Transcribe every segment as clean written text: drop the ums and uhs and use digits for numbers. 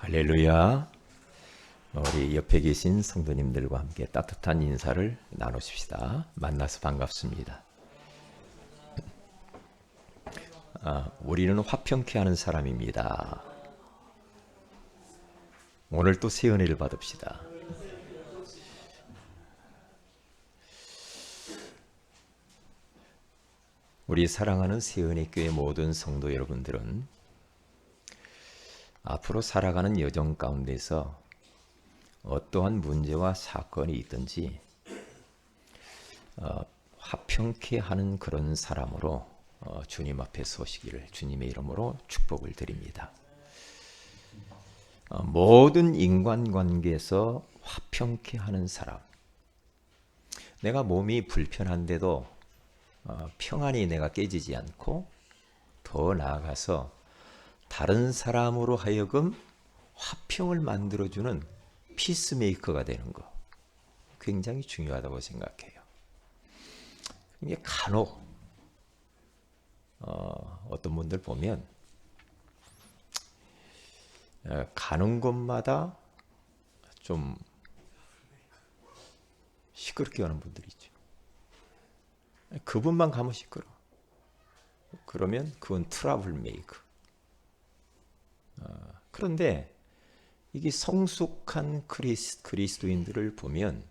할렐루야. 우리 옆에 계신 성도님들과 함께 따뜻한 인사를 나누십시다. 만나서 반갑습니다. 우리는 화평케 하는 사람입니다. 오늘 또 새 은혜를 받읍시다. 우리 사랑하는 새은혜교회 모든 성도 여러분들은 앞으로 살아가는 여정 가운데서 어떠한 문제와 사건이 있든지 화평케 하는 그런 사람으로 주님 앞에 서시기를 주님의 이름으로 축복을 드립니다. 모든 인간관계에서 화평케 하는 사람, 내가 몸이 불편한데도 평안이 내가 깨지지 않고 더 나아가서 다른 사람으로 하여금 화평을 만들어주는 피스메이커가 되는 거 굉장히 중요하다고 생각해요. 이게 간혹 어떤 분들 보면 가는 곳마다 좀 시끄럽게 가는 분들이 있죠. 그분만 가면 시끄러워. 그러면 그건 트러블 메이커. 그런데 이게 성숙한 그리스도인들을 보면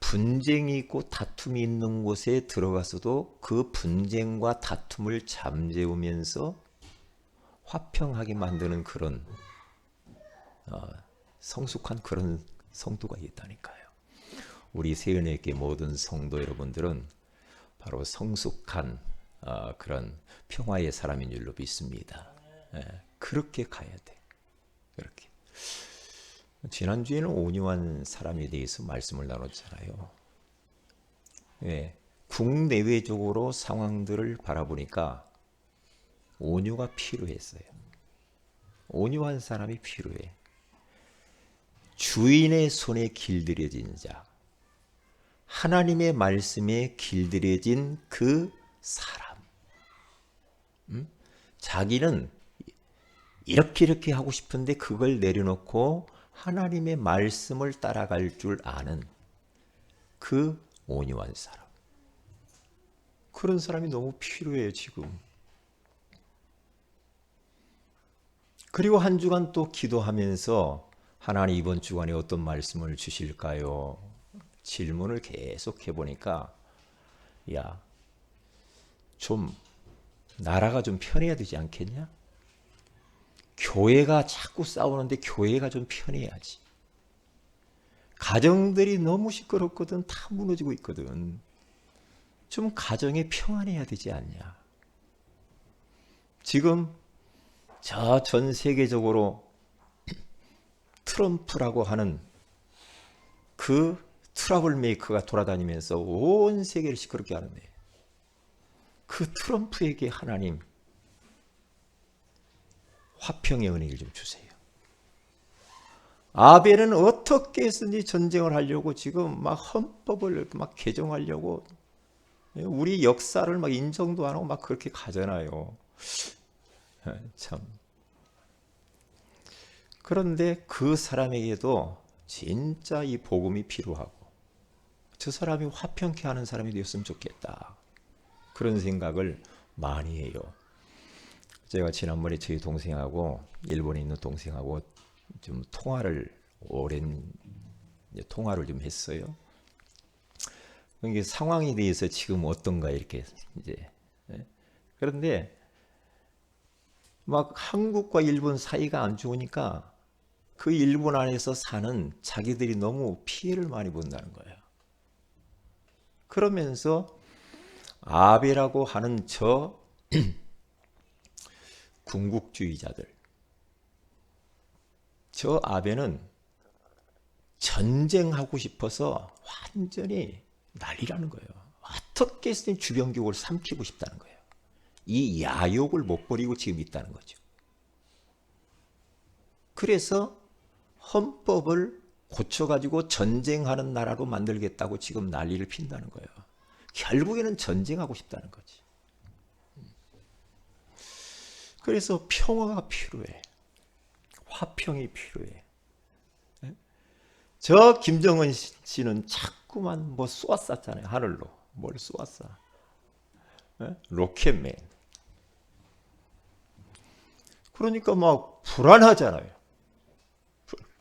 분쟁이 있고 다툼이 있는 곳에 들어가서도 그 분쟁과 다툼을 잠재우면서 화평하게 만드는 그런 성숙한 그런 성도가 있다니까요. 우리 새은혜교회 모든 성도 여러분들은 바로 성숙한 그런 평화의 사람인 줄로 믿습니다. 그렇게 가야 돼. 그렇게. 지난주에는 온유한 사람에 대해서 말씀을 나눴잖아요. 국내외적으로 상황들을 바라보니까 온유가 필요했어요. 온유한 사람이 필요해. 주인의 손에 길들여진 자, 하나님의 말씀에 길들여진 그 사람. 자기는 이렇게 하고 싶은데 그걸 내려놓고 하나님의 말씀을 따라갈 줄 아는 그 온유한 사람. 그런 사람이 너무 필요해요, 지금. 그리고 한 주간 또 기도하면서 하나님 이번 주간에 어떤 말씀을 주실까요? 질문을 계속 해보니까 야, 좀 나라가 좀 편해야 되지 않겠냐? 교회가 자꾸 싸우는데 교회가 좀 편해야지. 가정들이 너무 시끄럽거든. 다 무너지고 있거든. 좀 가정이 평안해야 되지 않냐. 지금 저 전 세계적으로 트럼프라고 하는 그 트러블 메이커가 돌아다니면서 온 세계를 시끄럽게 하는데 그 트럼프에게 하나님 화평의 은혜를 좀 주세요. 아벨은 어떻게 해서든지 전쟁을 하려고 지금 막 헌법을 막 개정하려고 우리 역사를 막 인정도 안 하고 막 그렇게 가잖아요. 참. 그런데 그 사람에게도 진짜 이 복음이 필요하고 저 사람이 화평케 하는 사람이 되었으면 좋겠다. 그런 생각을 많이 해요. 제가 지난번에 저희 동생하고 일본에 있는 동생하고 좀 오랜 통화를 좀 했어요. 이게 상황에 대해서 지금 어떤가 이렇게 이제 그런데 막 한국과 일본 사이가 안 좋으니까 그 일본 안에서 사는 자기들이 너무 피해를 많이 본다는 거예요. 그러면서 아베라고 하는 저 군국주의자들, 저 아베는 전쟁하고 싶어서 완전히 난리라는 거예요. 어떻게 해서든 주변국을 삼키고 싶다는 거예요. 이 야욕을 못 버리고 지금 있다는 거죠. 그래서 헌법을 고쳐가지고 전쟁하는 나라로 만들겠다고 지금 난리를 핀다는 거예요. 결국에는 전쟁하고 싶다는 거지. 그래서 평화가 필요해. 화평이 필요해. 저 김정은 씨는 자꾸만 뭐 쏘았었잖아요. 하늘로. 뭘 쏘았어. 로켓맨. 그러니까 막 불안하잖아요.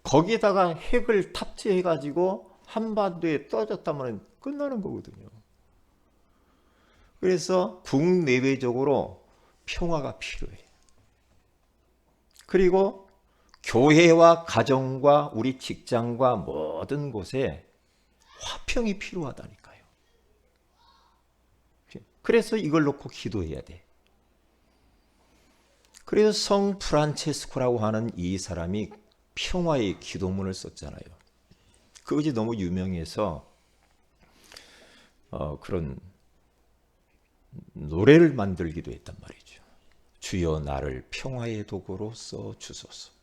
거기에다가 핵을 탑재해가지고 한반도에 떨어졌다면 끝나는 거거든요. 그래서 국내외적으로 평화가 필요해. 그리고 교회와 가정과 우리 직장과 모든 곳에 화평이 필요하다니까요. 그래서 이걸 놓고 기도해야 돼. 그래서 성 프란체스코라고 하는 이 사람이 평화의 기도문을 썼잖아요. 그것이 너무 유명해서 그런 노래를 만들기도 했단 말이죠. 주여 나를 평화의 도구로 써 주소서.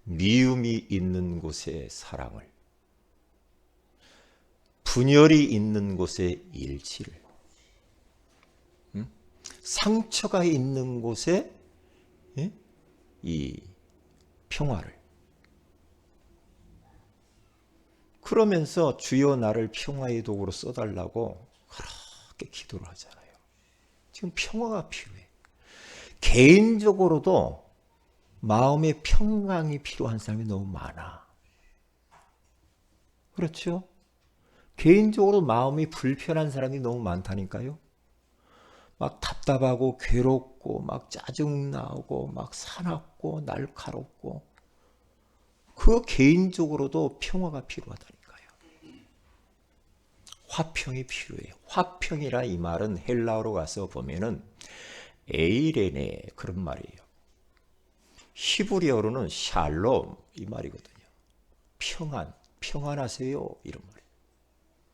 미움이 있는 곳에 사랑을, 분열이 있는 곳에 일치를, 상처가 있는 곳에 이 평화를. 그러면서 주여 나를 평화의 도구로 써달라고 그렇게 기도를 하잖아요. 지금 평화가 필요해. 개인적으로도 마음의 평강이 필요한 사람이 너무 많아. 그렇죠? 개인적으로 마음이 불편한 사람이 너무 많다니까요. 막 답답하고 괴롭고 막 짜증나고 막 사납고 날카롭고 그 개인적으로도 평화가 필요하다니까요. 화평이 필요해요. 화평이라 이 말은 헬라어로 가서 보면은 에이레네 그런 말이에요. 히브리어로는 샬롬 이 말이거든요. 평안, 평안하세요 이런 말이에요.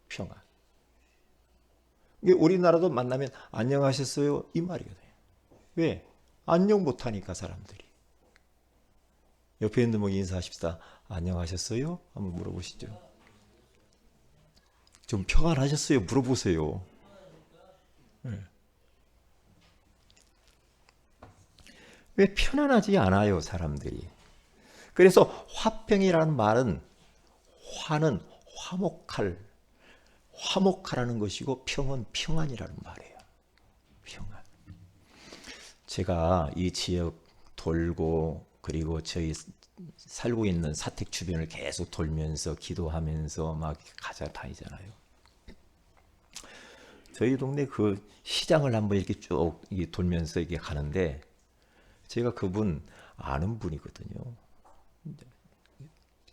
평안. 우리나라도 만나면 안녕하셨어요 이 말이거든요. 왜? 안녕 못하니까 사람들이. 옆에 있는 분 인사하십시다. 안녕하셨어요? 한번 물어보시죠. 좀 평안하셨어요? 물어보세요. 네. 왜 편안하지 않아요 사람들이. 그래서 화평이라는 말은 화는 화목하라는 것이고 평은 평안이라는 말이에요. 평안. 제가 이 지역 돌고 그리고 저희 살고 있는 사택 주변을 계속 돌면서 기도하면서 막 다니잖아요. 저희 동네 그 시장을 한번 이렇게 쭉 돌면서 이렇게 가는데 제가 그분 아는 분이거든요.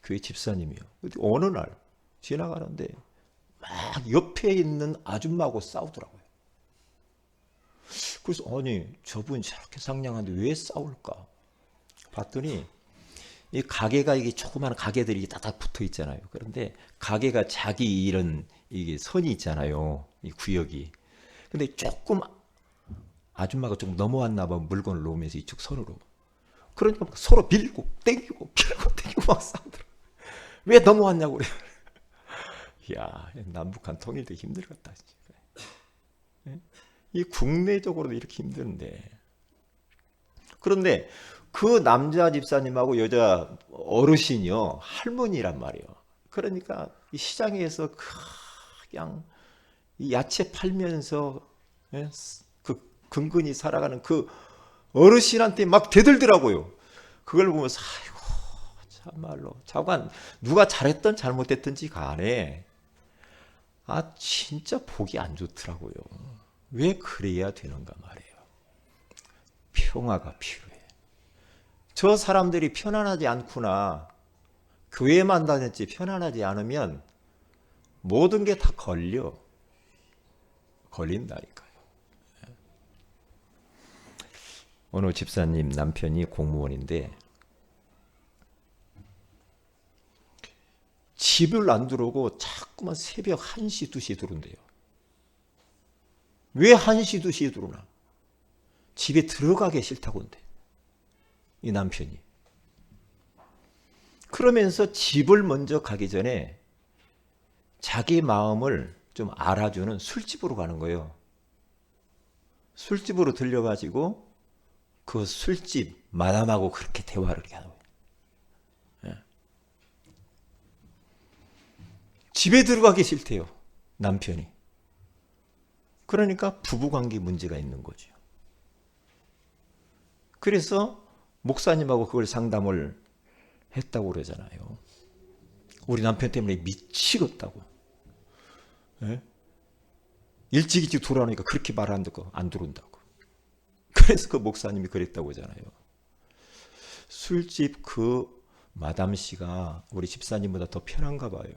교회 집사님이요. 어느 날 지나가는데 막 옆에 있는 아줌마하고 싸우더라고요. 그래서 아니 저분 저렇게 상냥한데 왜 싸울까? 봤더니 이 가게가 이게 조그마한 가게들이 따닥 붙어 있잖아요. 그런데 가게가 자기 이런 이게 선이 있잖아요. 이 구역이. 근데 조금 아줌마가 좀 넘어왔나 봐 물건을 놓으면서 이쪽 선으로. 그러니까 서로 밀고 땡기고 막 싸우더라고요. 왜 넘어왔냐고 그래요. 이야 남북한 통일도 힘들었다. 이 국내적으로도 이렇게 힘든데. 그런데 그 남자 집사님하고 여자 어르신이요 할머니란 말이에요. 그러니까 이 시장에서 그냥 이 야채 팔면서 그 근근히 살아가는 그 어르신한테 막 대들더라고요. 그걸 보면서 아이고 참말로 자관 누가 잘했든 잘못했든지 간에 진짜 보기 안 좋더라고요. 왜 그래야 되는가 말이에요. 평화가 필요해. 저 사람들이 편안하지 않구나. 교회만 다녔지 편안하지 않으면 모든 게 다 걸린다니까요. 어느 집사님 남편이 공무원인데 집을 안 들어오고 자꾸만 새벽 1시, 2시 들어온대요. 왜 1시, 2시에 들어오나? 집에 들어가기 싫다고 한대. 이 남편이. 그러면서 집을 먼저 가기 전에 자기 마음을 좀 알아주는 술집으로 가는 거예요. 술집으로 들려가지고 그 술집 마담하고 그렇게 대화를 하는 거예요. 예. 집에 들어가기 싫대요, 남편이. 그러니까 부부관계 문제가 있는 거죠. 그래서 목사님하고 그걸 상담을 했다고 그러잖아요. 우리 남편 때문에 미치겠다고. 예? 일찍 돌아오니까 그렇게 말 안 듣고 안 들어온다고. 그래서 그 목사님이 그랬다고 하잖아요. 술집 그 마담 씨가 우리 집사님보다 더 편한가 봐요.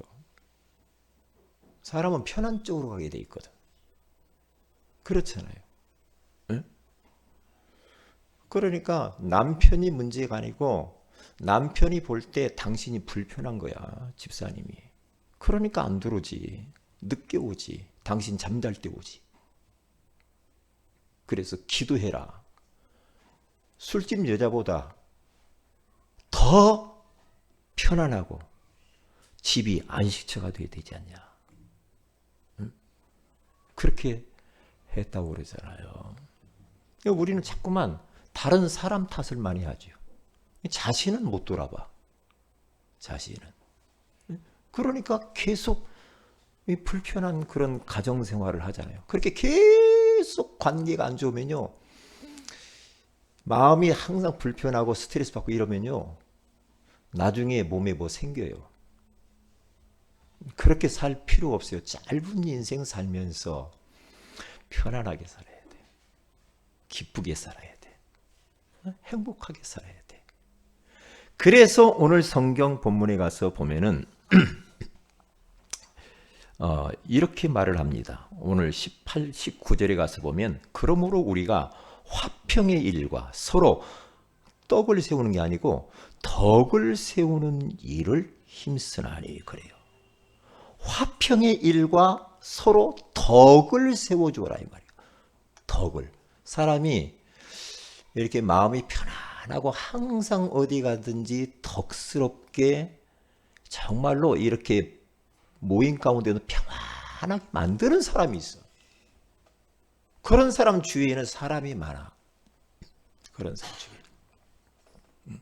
사람은 편한 쪽으로 가게 돼 있거든. 그렇잖아요. 예? 그러니까 남편이 문제가 아니고 남편이 볼 때 당신이 불편한 거야, 집사님이. 그러니까 안 들어오지. 늦게 오지. 당신 잠잘 때 오지. 그래서 기도해라. 술집 여자보다 더 편안하고 집이 안식처가 돼야 되지 않냐. 응? 그렇게 했다고 그러잖아요. 우리는 자꾸만 다른 사람 탓을 많이 하죠. 자신은 못 돌아봐. 자신은. 그러니까 계속 불편한 그런 가정생활을 하잖아요. 그렇게 계속 관계가 안 좋으면요, 마음이 항상 불편하고 스트레스 받고 이러면요, 나중에 몸에 뭐 생겨요. 그렇게 살 필요 없어요. 짧은 인생 살면서 편안하게 살아야 돼. 기쁘게 살아야 돼. 행복하게 살아야 돼. 그래서 오늘 성경 본문에 가서 보면은 이렇게 말을 합니다. 오늘 18, 19절에 가서 보면, 그러므로 우리가 화평의 일과 서로 떡을 세우는 게 아니고 덕을 세우는 일을 힘쓰나니. 그래요. 화평의 일과 서로 덕을 세워주라 이 말이에요. 덕을. 사람이 이렇게 마음이 편안하고 항상 어디 가든지 덕스럽게 정말로 이렇게 모임 가운데도 평안하게 만드는 사람이 있어. 그런 사람 주위에는 사람이 많아. 그런 사람 주위에.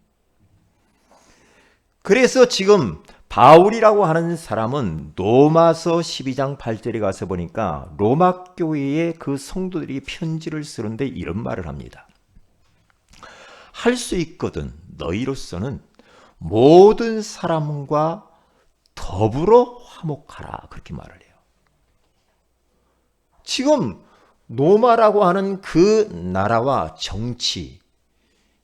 그래서 지금 바울이라고 하는 사람은 로마서 12장 8절에 가서 보니까 로마 교회의 그 성도들이 편지를 쓰는데 이런 말을 합니다. 할 수 있거든 너희로서는 모든 사람과 더불어 화목하라. 그렇게 말을 해요. 지금 로마라고 하는 그 나라와 정치,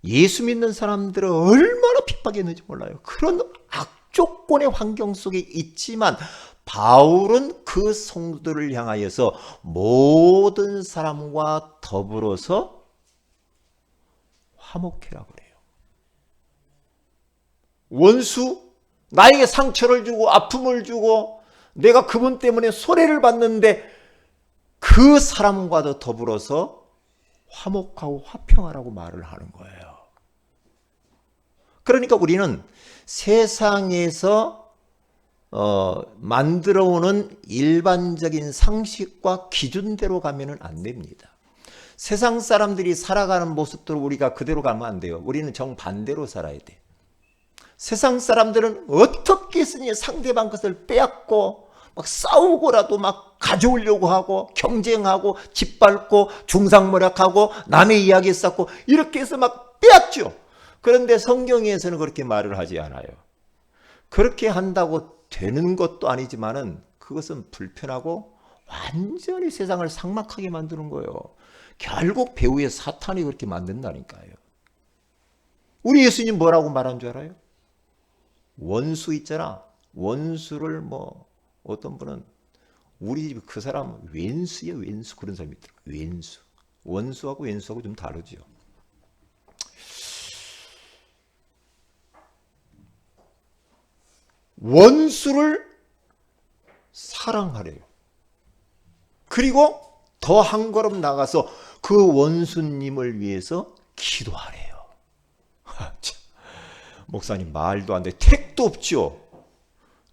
예수 믿는 사람들은 얼마나 핍박했는지 몰라요. 그런 악조건의 환경 속에 있지만 바울은 그 성도들을 향하여서 모든 사람과 더불어서 화목해라 그래요. 원수, 나에게 상처를 주고 아픔을 주고 내가 그분 때문에 손해를 받는데 그 사람과도 더불어서 화목하고 화평하라고 말을 하는 거예요. 그러니까 우리는 세상에서 만들어오는 일반적인 상식과 기준대로 가면은 안 됩니다. 세상 사람들이 살아가는 모습대로 우리가 그대로 가면 안 돼요. 우리는 정반대로 살아야 돼. 세상 사람들은 어떻게 했으니 상대방 것을 빼앗고 막 싸우고라도 막 가져오려고 하고 경쟁하고 짓밟고 중상모략하고 남의 이야기 쌓고 이렇게 해서 막 빼앗죠. 그런데 성경에서는 그렇게 말을 하지 않아요. 그렇게 한다고 되는 것도 아니지만은 그것은 불편하고 완전히 세상을 삭막하게 만드는 거예요. 결국 배후에 사탄이 그렇게 만든다니까요. 우리 예수님 뭐라고 말한 줄 알아요? 원수 있잖아. 원수를 뭐 어떤 분은 우리 집 그 사람 왼수예요, 왼수. 그런 사람이 있더라고요. 왼수. 원수하고 왼수하고 좀 다르죠. 원수를 사랑하래요. 그리고 더 한 걸음 나가서 그 원수님을 위해서 기도하래요. 목사님 말도 안 돼. 택도 없죠.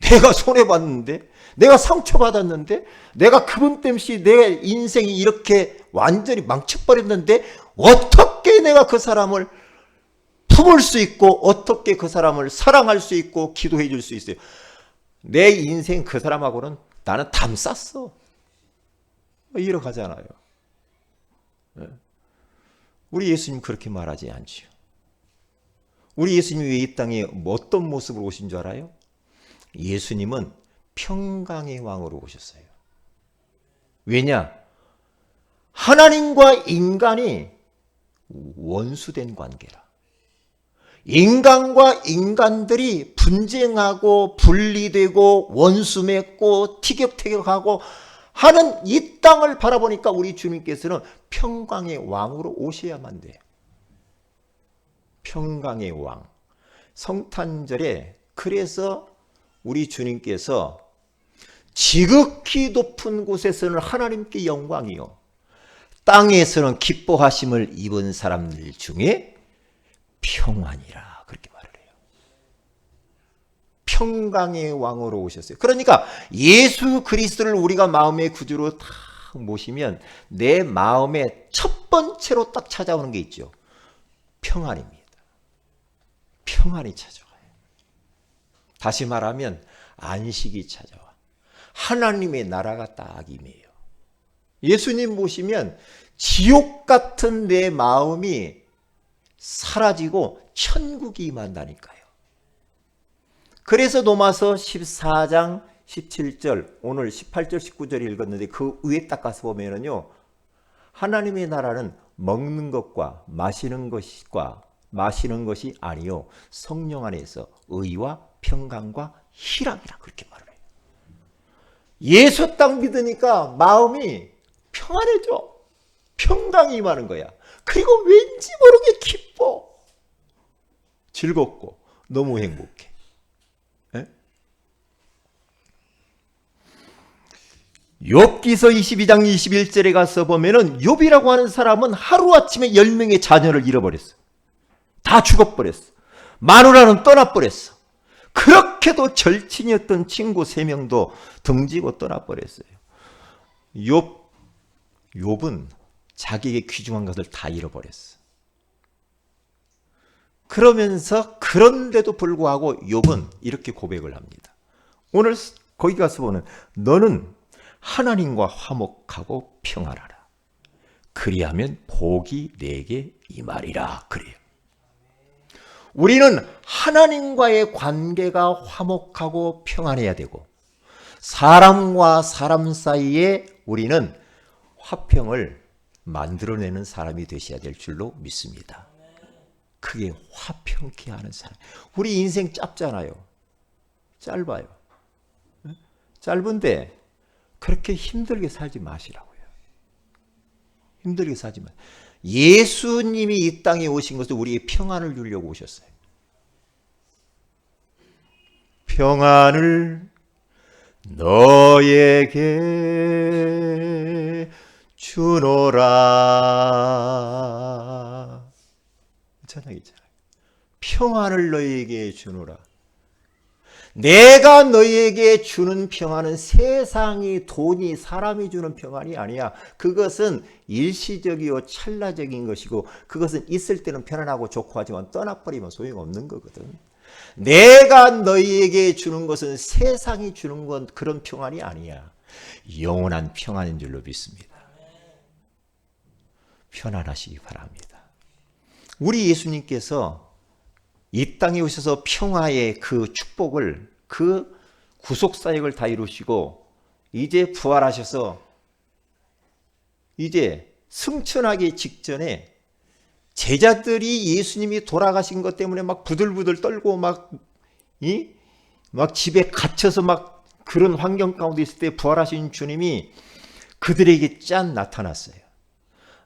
내가 손해봤는데, 내가 상처받았는데, 내가 그분 때문에 내 인생이 이렇게 완전히 망쳐버렸는데 어떻게 내가 그 사람을 품을 수 있고 어떻게 그 사람을 사랑할 수 있고 기도해 줄 수 있어요. 내 인생 그 사람하고는 나는 담 쌌어. 이러 가잖아요. 우리 예수님 그렇게 말하지 않지요. 우리 예수님이 이 땅에 어떤 모습으로 오신 줄 알아요? 예수님은 평강의 왕으로 오셨어요. 왜냐? 하나님과 인간이 원수된 관계라. 인간과 인간들이 분쟁하고 분리되고 원수 맺고 티격태격하고 하는 이 땅을 바라보니까 우리 주님께서는 평강의 왕으로 오셔야만 돼요. 평강의 왕. 성탄절에 그래서 우리 주님께서 지극히 높은 곳에서는 하나님께 영광이요, 땅에서는 기뻐하심을 입은 사람들 중에 평안이라 그렇게 말을 해요. 평강의 왕으로 오셨어요. 그러니까 예수 그리스도를 우리가 마음의 구주로 딱 모시면 내 마음에 첫 번째로 딱 찾아오는 게 있죠. 평안입니다. 평안이 찾아와요. 다시 말하면 안식이 찾아와. 하나님의 나라가 딱 임해요. 예수님 모시면 지옥 같은 내 마음이 사라지고 천국이 임한다니까요. 그래서 로마서 14장 17절, 오늘 18절 19절 읽었는데 그 위에 딱 가서 보면은요, 하나님의 나라는 먹는 것과 마시는 것이 아니요 성령 안에서 의와 평강과 희락이라 그렇게 말을 해요. 예수 딱 믿으니까 마음이 평안해져. 평강이 임하는 거야. 그리고 왠지 모르게 기뻐. 즐겁고 너무 행복해. 에? 욥기서 22장 21절에 가서 보면은 욥이라고 하는 사람은 하루아침에 10명의 자녀를 잃어버렸어. 다 죽어버렸어. 마누라는 떠나버렸어. 그렇게도 절친이었던 친구 3명도 등지고 떠나버렸어요. 욥은 자기에게 귀중한 것을 다 잃어버렸어. 그러면서 그런데도 불구하고 욥은 이렇게 고백을 합니다. 오늘 거기 가서 보는 너는 하나님과 화목하고 평안하라. 그리하면 복이 내게 임하리라. 그래요. 우리는 하나님과의 관계가 화목하고 평안해야 되고 사람과 사람 사이에 우리는 화평을 만들어내는 사람이 되셔야 될 줄로 믿습니다. 그게 화평케 하는 사람. 우리 인생 짧잖아요. 짧아요. 짧은데 그렇게 힘들게 살지 마시라고요. 힘들게 살지 마세요. 예수님이 이 땅에 오신 것은 우리에게 평안을 주려고 오셨어요. 평안을 너에게 주노라. 찬양이잖아요. 평안을 너에게 주노라. 내가 너에게 주는 평안은 세상이, 돈이, 사람이 주는 평안이 아니야. 그것은 일시적이요 찰나적인 것이고 그것은 있을 때는 편안하고 좋고 하지만 떠나버리면 소용없는 거거든. 내가 너희에게 주는 것은 세상이 주는 건 그런 평안이 아니야. 영원한 평안인 줄로 믿습니다. 편안하시기 바랍니다. 우리 예수님께서 이 땅에 오셔서 평화의 그 축복을, 그 구속사역을 다 이루시고 이제 부활하셔서 이제 승천하기 직전에 제자들이 예수님이 돌아가신 것 때문에 막 부들부들 떨고 막 집에 갇혀서 막 그런 환경 가운데 있을 때 부활하신 주님이 그들에게 짠 나타났어요.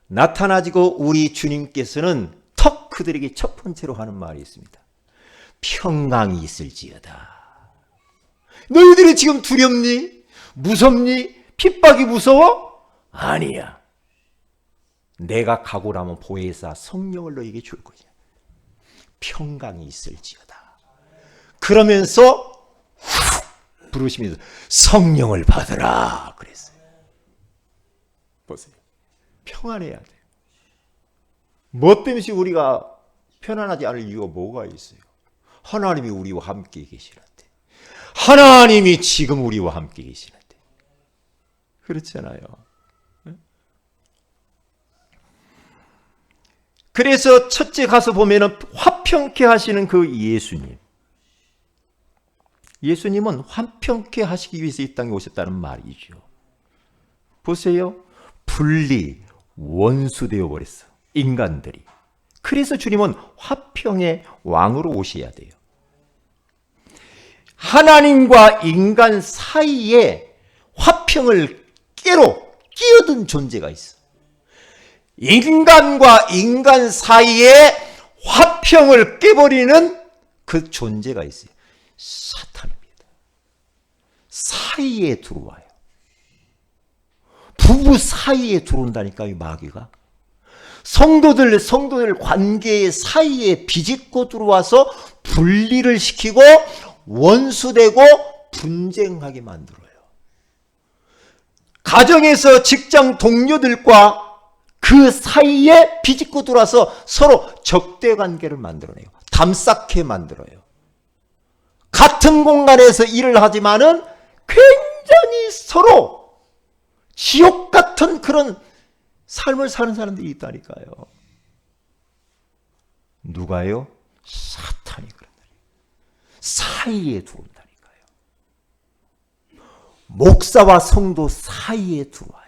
나타나지고 우리 주님께서는 턱 그들에게 첫 번째로 하는 말이 있습니다. 평강이 있을지어다. 너희들이 지금 두렵니? 무섭니? 핍박이 무서워? 아니야. 내가 가고 나면 보혜사 성령을 너에게 줄 거야. 평강이 있을지어다. 그러면서 부르시면서 성령을 받으라 그랬어요. 보세요. 평안해야 돼요. 뭐 때문에 우리가 편안하지 않을 이유가 뭐가 있어요? 하나님이 우리와 함께 계시는데. 하나님이 지금 우리와 함께 계시는데. 그렇잖아요. 그래서 첫째 가서 보면은 화평케 하시는 그 예수님. 예수님은 화평케 하시기 위해서 이 땅에 오셨다는 말이죠. 보세요. 분리, 원수되어 버렸어. 인간들이. 그래서 주님은 화평의 왕으로 오셔야 돼요. 하나님과 인간 사이에 화평을 깨로 끼어든 존재가 있어. 인간과 인간 사이에 화평을 깨버리는 그 존재가 있어요. 사탄입니다. 사이에 들어와요. 부부 사이에 들어온다니까요, 마귀가. 성도들 관계 사이에 비집고 들어와서 분리를 시키고 원수되고 분쟁하게 만들어요. 가정에서 직장 동료들과 그 사이에 비집고 들어와서 서로 적대 관계를 만들어내요. 담쌓게 만들어요. 같은 공간에서 일을 하지만은 굉장히 서로 지옥 같은 그런 삶을 사는 사람들이 있다니까요. 누가요? 사탄이 그런다니까요. 사이에 들어온다니까요. 목사와 성도 사이에 들어와요.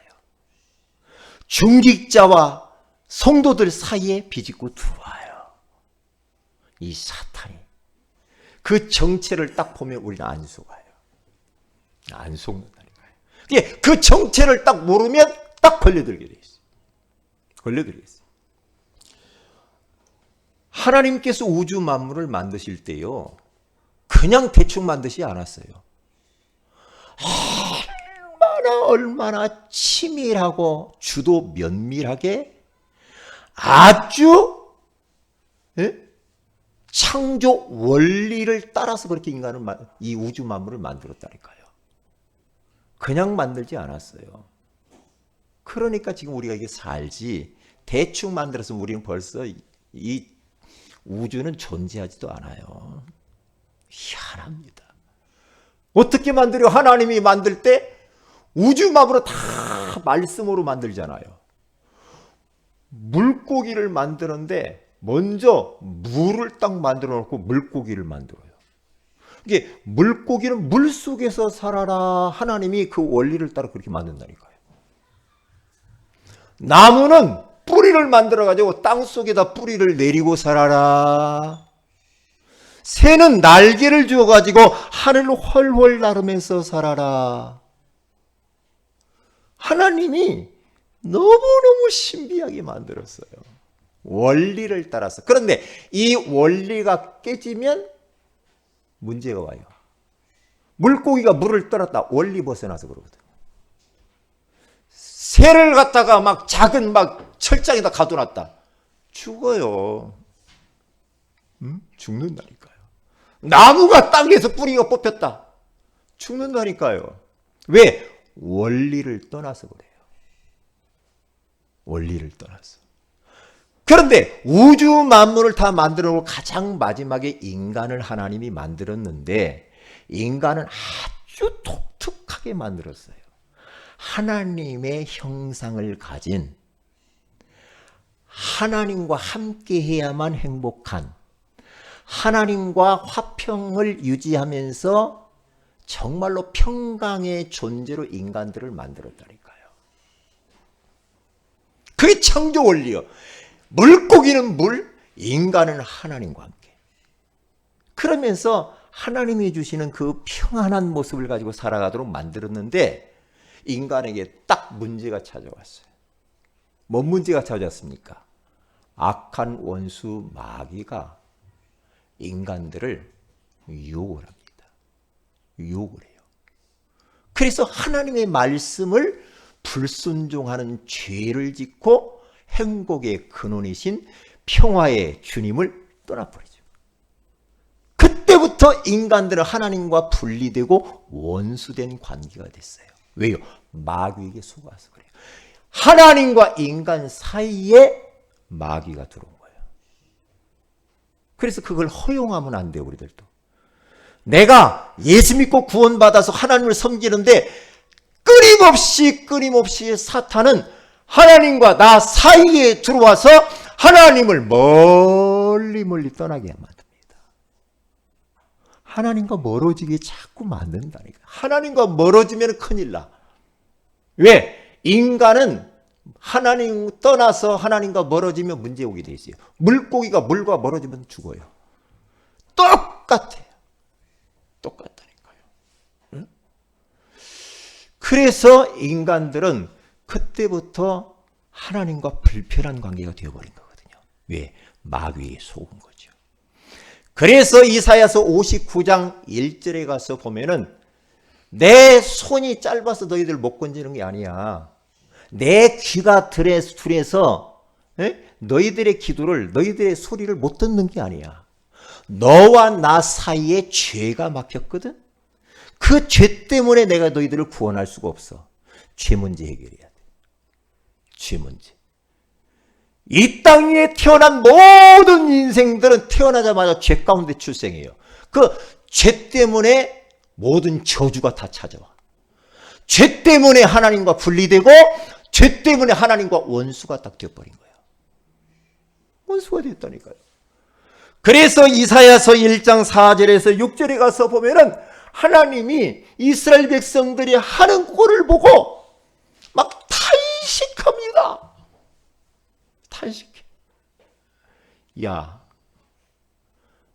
중직자와 성도들 사이에 비집고 들어와요. 이 사탄이. 그 정체를 딱 보면 우리는 안 속아요. 안 속는다니까요. 그 정체를 딱 모르면 딱 걸려들게 돼 있어요. 걸려들게 있어요. 하나님께서 우주 만물을 만드실 때요, 그냥 대충 만드시 않았어요. 얼마나 치밀하고 주도 면밀하게 아주 창조 원리를 따라서 그렇게 인간을 이 우주 만물을 만들었다니까요. 그냥 만들지 않았어요. 그러니까 지금 우리가 이게 살지 대충 만들어서 우리는 벌써 이 우주는 존재하지도 않아요. 희한합니다. 어떻게 만들어요? 하나님이 만들 때 우주 만물을 다 말씀으로 만들잖아요. 물고기를 만드는데 먼저 물을 딱 만들어 놓고 물고기를 만들어요. 이게 물고기는 물 속에서 살아라. 하나님이 그 원리를 따라 그렇게 만든다니까요. 나무는 뿌리를 만들어 가지고 땅 속에다 뿌리를 내리고 살아라. 새는 날개를 주어 가지고 하늘로 훨훨 나르면서 살아라. 하나님이 너무너무 신비하게 만들었어요. 원리를 따라서. 그런데 이 원리가 깨지면 문제가 와요. 물고기가 물을 떠났다. 원리 벗어나서 그러거든요. 새를 갖다가 막 작은 막 철장에다 가둬놨다. 죽어요. 죽는다니까요. 나무가 땅에서 뿌리가 뽑혔다. 죽는다니까요. 왜? 원리를 떠나서 그래요. 원리를 떠나서. 그런데 우주 만물을 다 만들어 놓고 가장 마지막에 인간을 하나님이 만들었는데 인간은 아주 독특하게 만들었어요. 하나님의 형상을 가진, 하나님과 함께 해야만 행복한, 하나님과 화평을 유지하면서 정말로 평강의 존재로 인간들을 만들었다니까요. 그게 창조 원리요. 물고기는 물, 인간은 하나님과 함께. 그러면서 하나님이 주시는 그 평안한 모습을 가지고 살아가도록 만들었는데 인간에게 딱 문제가 찾아왔어요. 뭔 문제가 찾아왔습니까? 악한 원수 마귀가 인간들을 유혹을 합니다. 유혹을 해요. 그래서 하나님의 말씀을 불순종하는 죄를 짓고 행복의 근원이신 평화의 주님을 떠나버리죠. 그때부터 인간들은 하나님과 분리되고 원수된 관계가 됐어요. 왜요? 마귀에게 속아서 그래요. 하나님과 인간 사이에 마귀가 들어온 거예요. 그래서 그걸 허용하면 안 돼요, 우리들도. 내가 예수 믿고 구원받아서 하나님을 섬기는데 끊임없이 사탄은 하나님과 나 사이에 들어와서 하나님을 멀리 떠나게 만듭니다. 하나님과 멀어지게 자꾸 만든다니까. 하나님과 멀어지면 큰일 나. 왜? 인간은 하나님 떠나서 하나님과 멀어지면 문제 오게 돼 있어요. 물고기가 물과 멀어지면 죽어요. 똑같아요. 똑같다니까요. 응? 그래서 인간들은 그때부터 하나님과 불편한 관계가 되어버린 거거든요. 왜? 마귀에 속은 거죠. 그래서 이사야서 59장 1절에 가서 보면은 내 손이 짧아서 너희들 못 건지는 게 아니야. 내 귀가 둔해서 너희들의 기도를, 너희들의 소리를 못 듣는 게 아니야. 너와 나 사이에 죄가 막혔거든. 그 죄 때문에 내가 너희들을 구원할 수가 없어. 죄 문제 해결해야 돼. 죄 문제. 이 땅 위에 태어난 모든 인생들은 태어나자마자 죄 가운데 출생해요. 그 죄 때문에 모든 저주가 다 찾아와. 죄 때문에 하나님과 분리되고 죄 때문에 하나님과 원수가 딱 되어버린 거예요. 원수가 됐다니까요. 그래서 이사야서 1장 4절에서 6절에 가서 보면은 하나님이 이스라엘 백성들이 하는 꼴을 보고 막 탄식합니다. 탄식해. 야,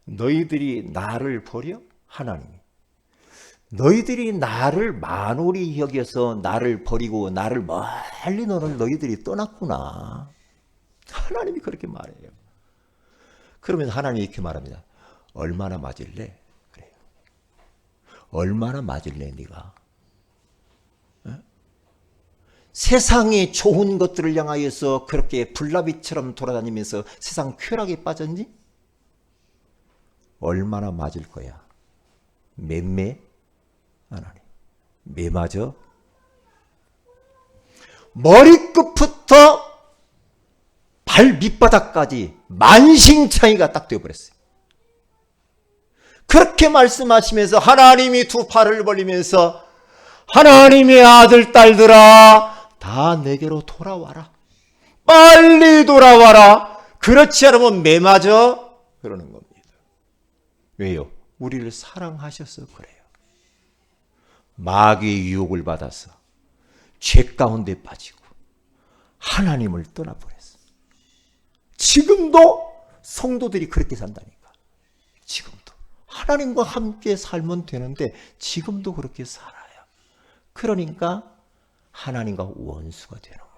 너희들이 나를 버려? 하나님이. 너희들이 나를 만홀히 여겨서 나를 버리고 나를 멀리 너희들이 떠났구나. 하나님이 그렇게 말해요. 그러면서 하나님이 이렇게 말합니다. 얼마나 맞을래? 그래요. 얼마나 맞을래 네가? 세상의 좋은 것들을 향하여서 그렇게 불나비처럼 돌아다니면서 세상 쾌락에 빠졌니? 얼마나 맞을 거야? 맴매? 하나님. 매 맞아? 머리끝부터 발 밑바닥까지 만신창이가 딱 되어버렸어요. 그렇게 말씀하시면서 하나님이 두 팔을 벌리면서 하나님의 아들 딸들아 다 내게로 돌아와라. 빨리 돌아와라. 그렇지 않으면 매 맞아? 그러는 겁니다. 왜요? 우리를 사랑하셔서 그래요. 마귀의 유혹을 받아서 죄 가운데 빠지고 하나님을 떠나버렸어요. 지금도 성도들이 그렇게 산다니까. 지금도. 하나님과 함께 살면 되는데 지금도 그렇게 살아요. 그러니까 하나님과 원수가 되는 거예요.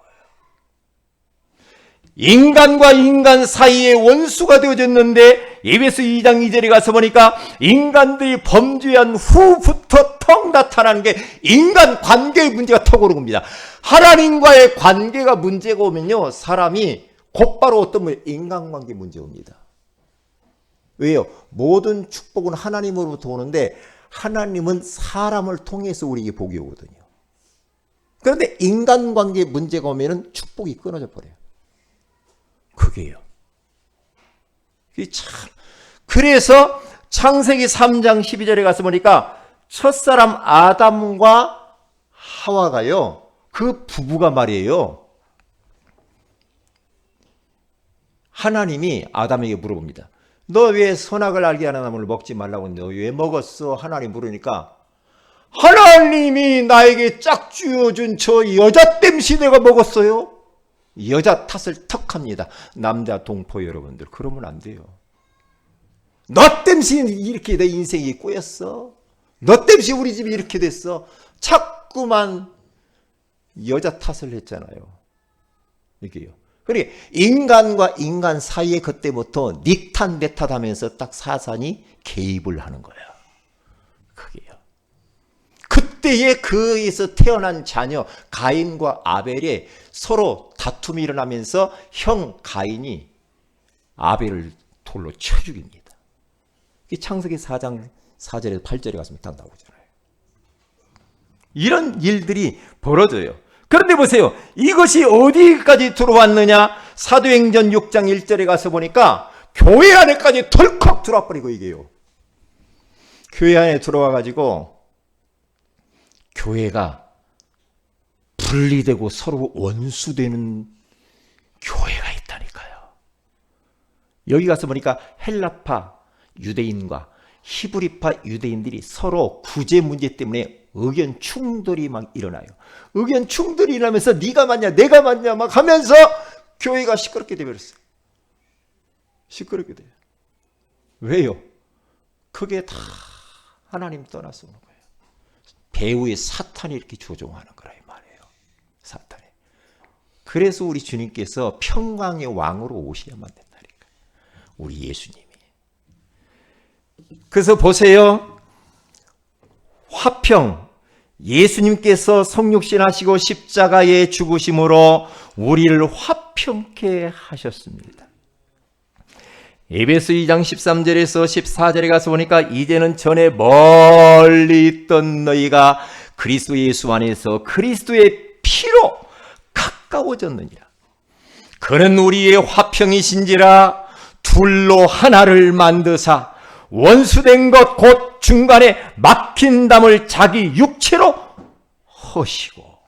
인간과 인간 사이에 원수가 되어졌는데 에베소 2장 2절에 가서 보니까 인간들이 범죄한 후부터 턱 나타나는 게 인간 관계의 문제가 턱 오는 겁니다. 하나님과의 관계가 문제가 오면요, 사람이 곧바로 어떤 분 인간관계 문제 옵니다. 왜요? 모든 축복은 하나님으로부터 오는데 하나님은 사람을 통해서 우리에게 복이 오거든요. 그런데 인간관계 문제가 오면은 축복이 끊어져 버려요. 그게요. 그게 참. 그래서 창세기 3장 12절에 가서 보니까 첫사람 아담과 하와가요, 그 부부가 말이에요, 하나님이 아담에게 물어봅니다. 너 왜 선악을 알게 하는 나무를 먹지 말라고 했는데 너 왜 먹었어? 하나님 물으니까 하나님이 나에게 짝 쥐어준 저 여자 땜시 내가 먹었어요. 여자 탓을 턱합니다. 남자 동포 여러분들, 그러면 안 돼요. 너 땜시 이렇게 내 인생이 꼬였어. 너 땜시 우리 집이 이렇게 됐어. 자꾸만 여자 탓을 했잖아요. 이게요. 그러니까 인간과 인간 사이에 그때부터 닉탄 내탓 하면서 딱 사단이 개입을 하는 거야. 그게요. 그때에 그에서 태어난 자녀 가인과 아벨이 서로 다툼이 일어나면서 형 가인이 아벨을 돌로 쳐 죽입니다. 창세기 4장 4절에서 8절에 가서 딱 나오잖아요. 이런 일들이 벌어져요. 그런데 보세요. 이것이 어디까지 들어왔느냐? 사도행전 6장 1절에 가서 보니까 교회 안에까지 덜컥 들어와 버리고 이게요. 교회 안에 들어와 가지고 교회가 분리되고 서로 원수되는 교회가 있다니까요. 여기 가서 보니까 헬라파 유대인과 히브리파 유대인들이 서로 구제 문제 때문에 의견 충돌이 막 일어나요. 의견 충돌이 일어나면서 네가 맞냐 내가 맞냐 막 하면서 교회가 시끄럽게 되어버렸어요. 시끄럽게 돼요. 왜요? 그게 다 하나님 떠나서 오는 거예요. 배후의 사탄이 이렇게 조종하는 거라 이 말이에요. 사탄이. 그래서 우리 주님께서 평강의 왕으로 오셔야만 된다니까. 우리 예수님이. 그래서 보세요. 화평. 예수님께서 성육신하시고 십자가에 죽으심으로 우리를 화평케 하셨습니다. 에베소 2장 13절에서 14절에 가서 보니까 이제는 전에 멀리 있던 너희가 그리스도 예수 안에서 그리스도의 피로 가까워졌느니라. 그는 우리의 화평이신지라 둘로 하나를 만드사 원수된 것 곧 중간에 막힌 담을 자기 육체로 허시고.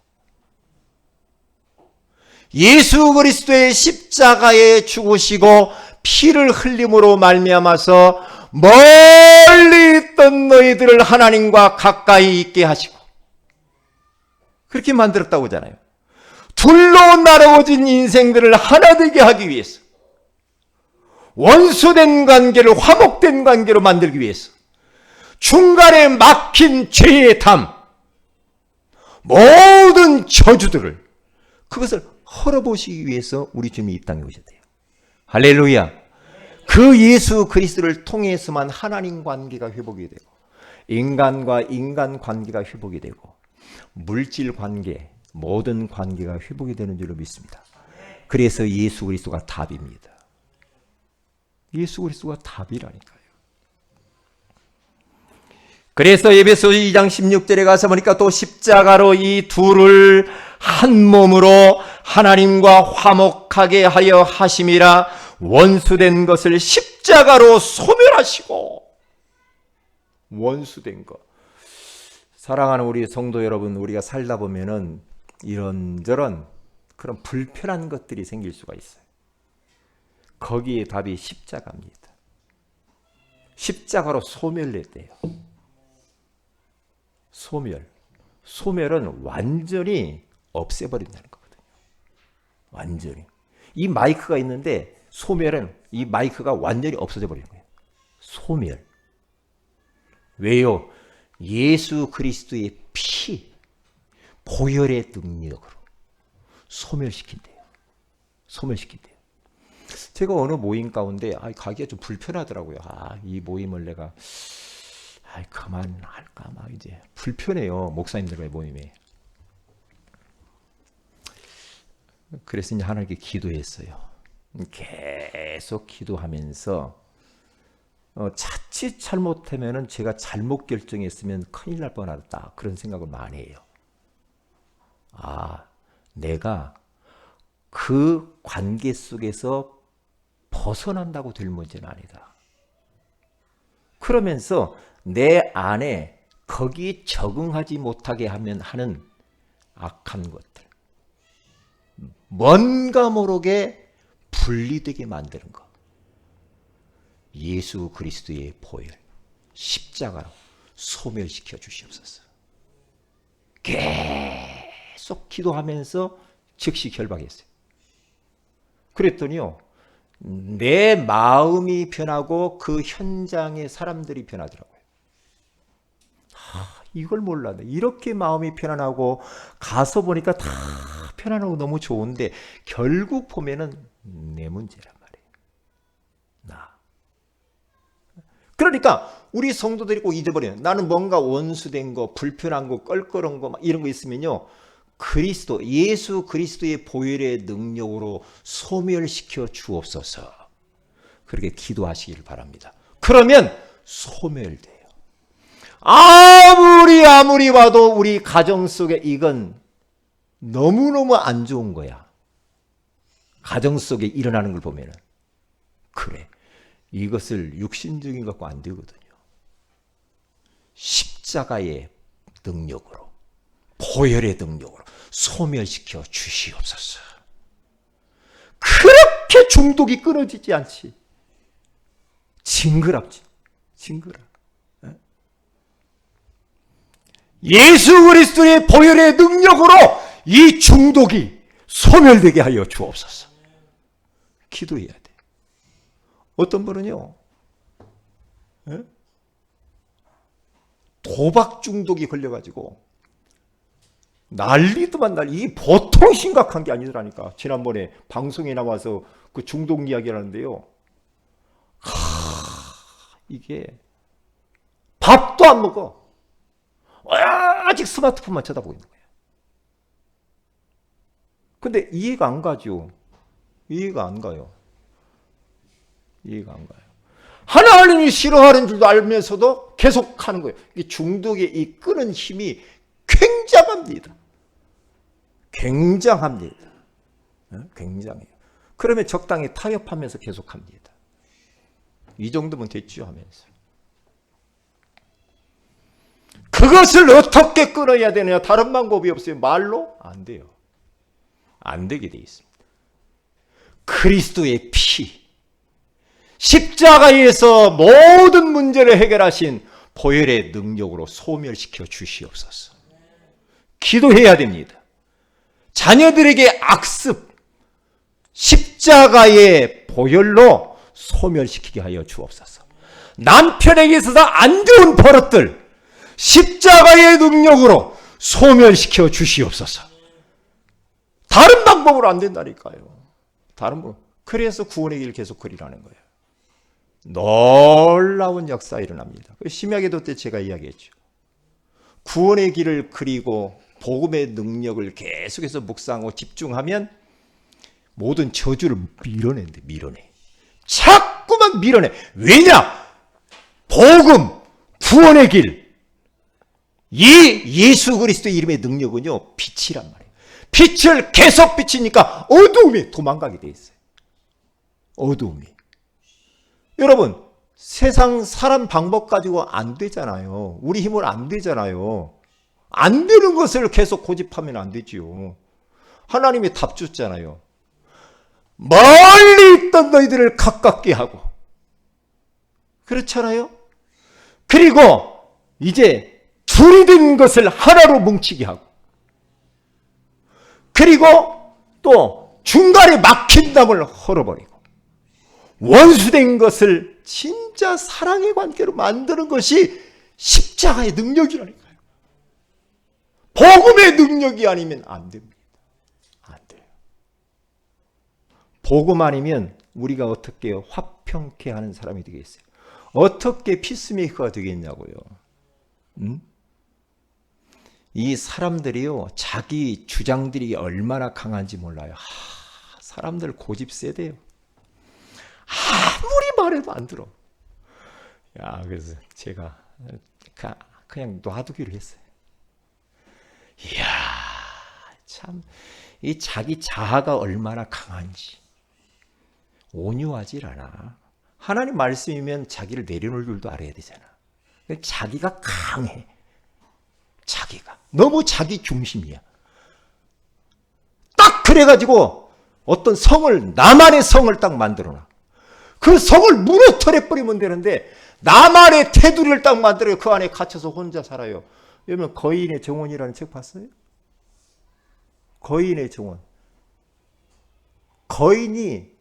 예수 그리스도의 십자가에 죽으시고 피를 흘림으로 말미암아서 멀리 있던 너희들을 하나님과 가까이 있게 하시고 그렇게 만들었다고 하잖아요. 둘로 나누어진 인생들을 하나 되게 하기 위해서, 원수된 관계를 화목된 관계로 만들기 위해서, 중간에 막힌 죄의 담, 모든 저주들을 그것을 헐어보시기 위해서 우리 주님이 이 땅에 오셨대요. 할렐루야. 그 예수 그리스도를 통해서만 하나님 관계가 회복이 되고 인간과 인간 관계가 회복이 되고 물질 관계, 모든 관계가 회복이 되는 줄로 믿습니다. 그래서 예수 그리스도가 답입니다. 예수 그리스도가 답이라니까요. 그래서 에베소 2장 16절에 가서 보니까 또 십자가로 이 둘을 한 몸으로 하나님과 화목하게 하여 하심이라. 원수된 것을 십자가로 소멸하시고. 원수된 것. 사랑하는 우리 성도 여러분, 우리가 살다 보면은 이런저런 그런 불편한 것들이 생길 수가 있어요. 거기에 답이 십자가입니다. 십자가로 소멸했대요. 소멸은 완전히 없애버린다는 거거든요. 완전히. 이 마이크가 있는데 소멸은 이 마이크가 완전히 없어져 버리는 거예요. 소멸. 왜요? 예수 그리스도의 피, 보혈의 능력으로 소멸시킨대요. 소멸시킨대요. 제가 어느 모임 가운데 가기가 좀 불편하더라고요. 이 모임을 내가 그만할까 막 이제 불편해요. 목사님들과의 모임에. 그래서 이제 하나님께 기도했어요. 계속 기도하면서 자칫 잘못하면은 제가 잘못 결정했으면 큰일 날 뻔하다 그런 생각을 많이 해요. 내가 그 관계 속에서 벗어난다고 될 문제는 아니다. 그러면서 내 안에 거기 적응하지 못하게 하는 악한 것들, 뭔가 모르게 분리되게 만드는 것, 예수 그리스도의 보혈, 십자가로 소멸시켜 주시옵소서. 계속 기도하면서 즉시 결박했어요. 그랬더니요, 내 마음이 변하고 그 현장의 사람들이 변하더라고요. 이걸 몰랐네. 이렇게 마음이 편안하고 가서 보니까 다 편안하고 너무 좋은데 결국 보면은 내 문제란 말이에요. 나. 그러니까 우리 성도들이 꼭 잊어버려요. 나는 뭔가 원수된 거, 불편한 거, 껄끄러운 거 막 이런 거 있으면요, 그리스도, 예수 그리스도의 보혈의 능력으로 소멸시켜 주옵소서. 그렇게 기도하시길 바랍니다. 그러면 소멸돼요. 아무리 봐도 우리 가정 속에 이건 너무너무 안 좋은 거야. 가정 속에 일어나는 걸 보면은. 그래, 이것을 육신적인 것 갖고 안 되거든요. 십자가의 능력으로, 보혈의 능력으로 소멸시켜 주시옵소서. 그렇게 중독이 끊어지지 않지. 징그럽지. 징그러. 예수 그리스도의 보혈의 능력으로 이 중독이 소멸되게 하여 주옵소서. 기도해야 돼. 어떤 분은요, 도박 중독이 걸려가지고 난리도만 난리. 이 보통 심각한 게 아니더라니까. 지난번에 방송에 나와서 그 중독 이야기를 하는데요. 이게 밥도 안 먹어. 아직 스마트폰만 쳐다보고 있는 거야. 근데 이해가 안 가죠. 이해가 안 가요. 이해가 안 가요. 하나님이 싫어하는 줄도 알면서도 계속 하는 거예요. 이 중독의 이 끄는 힘이 굉장합니다. 굉장합니다. 굉장해요. 그러면 적당히 타협하면서 계속합니다. 이 정도면 됐죠 하면서. 그것을 어떻게 끊어야 되느냐? 다른 방법이 없어요. 말로? 안 돼요. 안 되게 돼 있습니다. 그리스도의 피, 십자가에서 모든 문제를 해결하신 보혈의 능력으로 소멸시켜 주시옵소서. 기도해야 됩니다. 자녀들에게 악습, 십자가의 보혈로 소멸시키게 하여 주옵소서. 남편에게 있어서 안 좋은 버릇들 십자가의 능력으로 소멸시켜 주시옵소서. 다른 방법으로 안 된다니까요. 다른 방. 그래서 구원의 길 계속 그리라는 거예요. 놀라운 역사 일어납니다. 신약기도 때 제가 이야기했죠. 구원의 길을 그리고 복음의 능력을 계속해서 묵상하고 집중하면 모든 저주를 밀어낸대. 밀어내. 자꾸만 밀어내. 왜냐? 복음, 구원의 길, 이 예수 그리스도의 이름의 능력은요, 빛이란 말이에요. 빛을 계속 비치니까 어두움이 도망가게 돼 있어요. 어두움이. 여러분, 세상 사람 방법 가지고 안 되잖아요. 우리 힘으로 안 되잖아요. 안 되는 것을 계속 고집하면 안 되지요. 하나님이 답 줬잖아요. 멀리 있던 너희들을 가깝게 하고. 그렇잖아요. 그리고 이제 둘이 된 것을 하나로 뭉치게 하고. 그리고 또 중간에 막힌 담을 헐어버리고. 원수된 것을 진짜 사랑의 관계로 만드는 것이 십자가의 능력이라니까요. 복음의 능력이 아니면 안 됩니다. 안 돼요. 복음 아니면 우리가 어떻게 화평케 하는 사람이 되겠어요? 어떻게 피스메이커가 되겠냐고요. 이 사람들이요, 자기 주장들이 얼마나 강한지 몰라요. 사람들 고집 세대요. 아무리 말해도 안 들어. 야, 그래서 제가 그냥 놔두기로 했어요. 이야, 참, 이 자기 자아가 얼마나 강한지. 온유하질 않아. 하나님 말씀이면 자기를 내려놓을 줄도 알아야 되잖아. 자기가 강해. 자기가. 너무 자기 중심이야. 딱 그래가지고 어떤 성을, 나만의 성을 딱 만들어놔. 그 성을 무너뜨려 버리면 되는데 나만의 테두리를 딱 만들어요. 그 안에 갇혀서 혼자 살아요. 여러분 거인의 정원이라는 책 봤어요? 거인의 정원. 거인이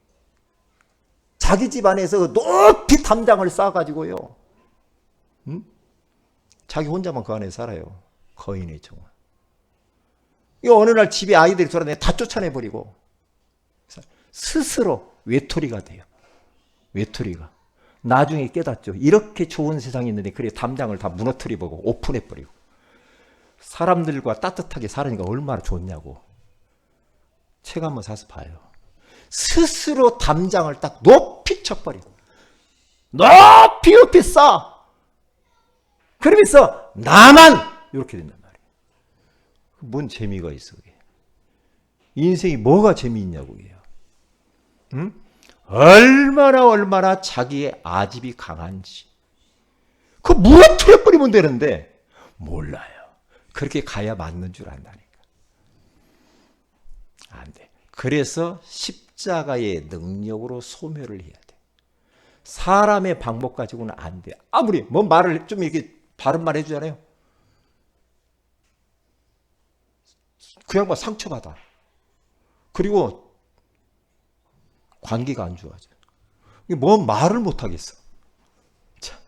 자기 집 안에서 높이 담장을 쌓아가지고요. 자기 혼자만 그 안에 살아요. 거인의 정원. 이 어느 날 집에 아이들이 돌아다니면 다 쫓아내버리고 스스로 외톨이가 돼요. 외톨이가. 나중에 깨닫죠. 이렇게 좋은 세상이 있는데 그래 담장을 다 무너뜨려버리고 오픈해버리고 사람들과 따뜻하게 살으니까 얼마나 좋냐고. 책 한번 사서 봐요. 스스로 담장을 딱 높이 쳐버리고 높이 쌓아. 그러면서 나만 이렇게 된단 말이에요. 뭔 재미가 있어 그게. 인생이 뭐가 재미있냐고요. 응? 얼마나 자기의 아집이 강한지 그 무너뜨려 버리면 되는데 몰라요. 그렇게 가야 맞는 줄 안다니까. 안 돼. 그래서 십자가의 능력으로 소멸을 해야 돼. 사람의 방법 가지고는 안 돼. 아무리 뭐 말을 좀 이렇게 바른 말 해주잖아요. 그 양반 상처받아. 그리고 관계가 안 좋아져. 뭐 말을 못 하겠어. 참.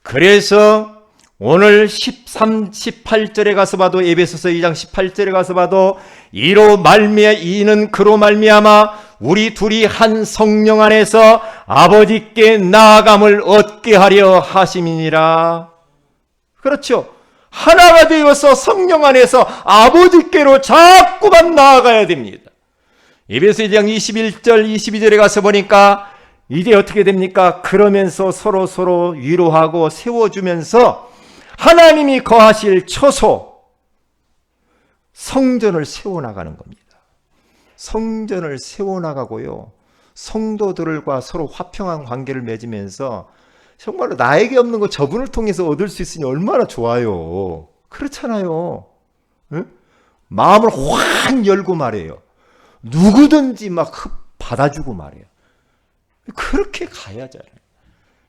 그래서 오늘 13, 18절에 가서 봐도 에베소서 2장 18절에 가서 봐도 이는 그로 말미암아 우리 둘이 한 성령 안에서 아버지께 나아감을 얻게 하려 하심이니라. 그렇죠. 하나가 되어서 성령 안에서 아버지께로 자꾸만 나아가야 됩니다. 에베소 2장 21절 22절에 가서 보니까 이제 어떻게 됩니까? 그러면서 서로 위로하고 세워주면서 하나님이 거하실 처소 성전을 세워나가는 겁니다. 성전을 세워나가고요. 성도들과 서로 화평한 관계를 맺으면서 정말로 나에게 없는 거 저분을 통해서 얻을 수 있으니 얼마나 좋아요. 그렇잖아요. 응? 마음을 확 열고 말해요. 누구든지 막 받아주고 말해요. 그렇게 가야잖아요.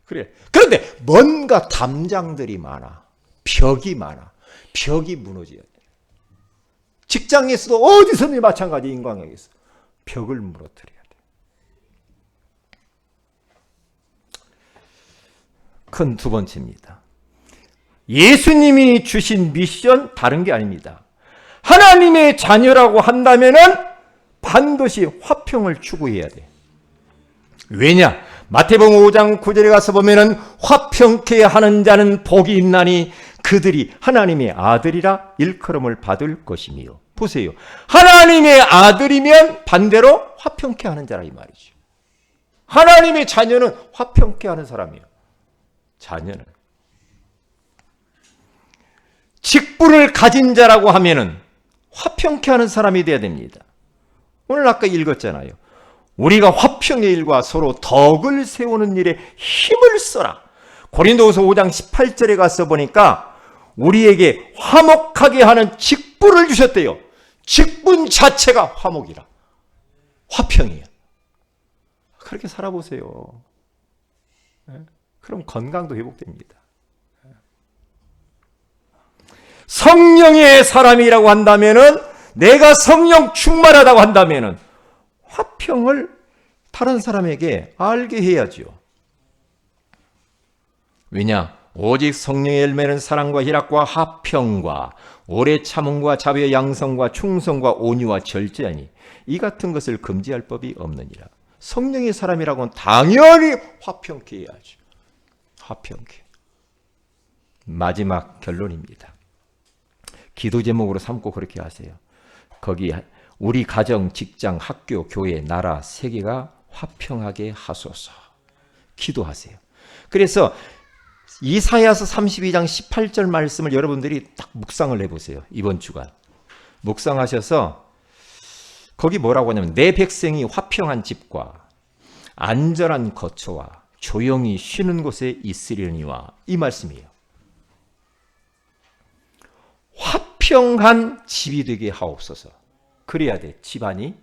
그래. 그런데 뭔가 담장들이 많아. 벽이 많아. 벽이 무너져야 돼. 직장에서도 어디서든 마찬가지 인간관계에서 벽을 무너뜨려야 돼. 큰 두 번째입니다. 예수님이 주신 미션 다른 게 아닙니다. 하나님의 자녀라고 한다면은 반드시 화평을 추구해야 돼. 왜냐? 마태복음 5장 9절에 가서 보면은 화평케 하는 자는 복이 있나니 그들이 하나님의 아들이라 일컬음을 받을 것이며. 보세요. 하나님의 아들이면 반대로 화평케 하는 자라 이 말이죠. 하나님의 자녀는 화평케 하는 사람이에요. 자녀는. 직분을 가진 자라고 하면은 화평케 하는 사람이 돼야 됩니다. 오늘 아까 읽었잖아요. 우리가 화평의 일과 서로 덕을 세우는 일에 힘을 써라. 고린도후서 5장 18절에 가서 보니까 우리에게 화목하게 하는 직분을 주셨대요. 직분 자체가 화목이라. 화평이야. 그렇게 살아보세요. 그럼 건강도 회복됩니다. 성령의 사람이라고 한다면은 내가 성령 충만하다고 한다면은 화평을 다른 사람에게 알게 해야죠. 왜냐? 오직 성령의 열매는 사랑과 희락과 화평과 오래 참음과 자비와 양성과 충성과 온유와 절제하니 이 같은 것을 금지할 법이 없느니라. 성령의 사람이라고는 당연히 화평케 해야죠. 화평케. 마지막 결론입니다. 기도 제목으로 삼고 그렇게 하세요. 거기 우리 가정, 직장, 학교, 교회, 나라, 세계가 화평하게 하소서. 기도하세요. 그래서 이사야서 32장 18절 말씀을 여러분들이 딱 묵상을 해보세요. 이번 주간. 묵상하셔서 거기 뭐라고 하냐면 내 백성이 화평한 집과 안전한 거처와 조용히 쉬는 곳에 있으려니와 이 말씀이에요. 화평한 집이 되게 하옵소서. 그래야 돼. 집안이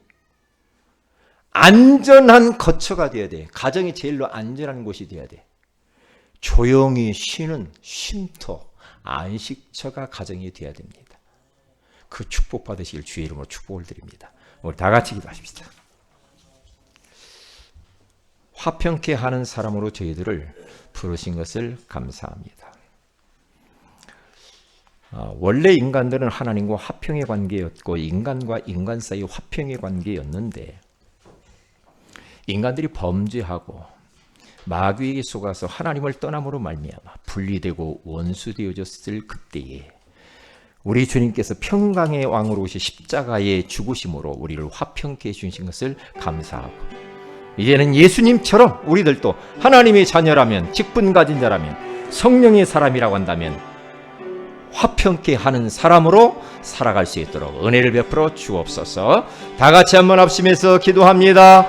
안전한 거처가 돼야 돼. 가정이 제일로 안전한 곳이 돼야 돼. 조용히 쉬는 쉼터, 안식처가 가정이 돼야 됩니다. 그 축복 받으실 주의 이름으로 축복을 드립니다. 우리 다 같이 기도하십시다. 화평케 하는 사람으로 저희들을 부르신 것을 감사합니다. 원래 인간들은 하나님과 화평의 관계였고 인간과 인간 사이 화평의 관계였는데 인간들이 범죄하고 마귀에게 속아서 하나님을 떠남으로 말미암아 분리되고 원수되어졌을 그때에 우리 주님께서 평강의 왕으로 오신 십자가의 죽으심으로 우리를 화평케 해주신 것을 감사하고 이제는 예수님처럼 우리들도 하나님의 자녀라면 직분 가진 자라면 성령의 사람이라고 한다면 화평케 하는 사람으로 살아갈 수 있도록 은혜를 베풀어 주옵소서. 다 같이 한번 합심해서 기도합니다.